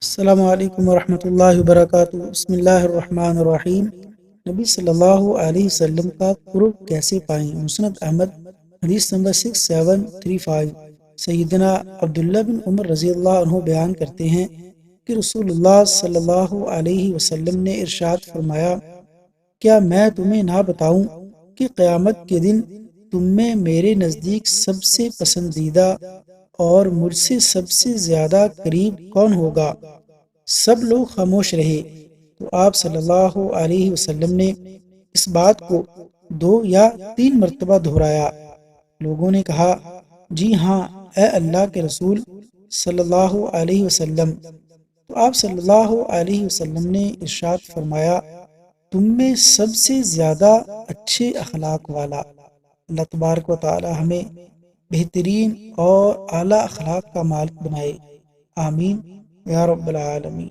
السلام علیکم ورحمۃ اللہ وبرکاتہ۔ بسم اللہ الرحمن الرحیم۔ نبی صلی اللہ علیہ وسلم کا قرب کیسے پائیں؟ مسند احمد حدیث نمبر 6735۔ سیدنا عبداللہ بن عمر رضی اللہ عنہ بیان کرتے ہیں کہ رسول اللہ صلی اللہ علیہ وسلم نے ارشاد فرمایا، کیا میں تمہیں نہ بتاؤں کہ قیامت کے دن تم میں میرے نزدیک سب سے پسندیدہ اور مجھ سے سب سے زیادہ قریب کون ہوگا؟ سب لوگ خاموش رہے تو آپ صلی اللہ علیہ وسلم نے اس بات کو 2 یا 3 مرتبہ دہرایا۔ لوگوں نے کہا، جی ہاں اے اللہ کے رسول صلی اللہ علیہ وسلم۔ تو آپ صلی اللہ علیہ وسلم نے ارشاد فرمایا، تم میں سب سے زیادہ اچھے اخلاق والا۔ اللہ تبارک و تعالی ہمیں بہترین اور اعلیٰ اخلاق کا مالک بنائے، آمین یا رب العالمین۔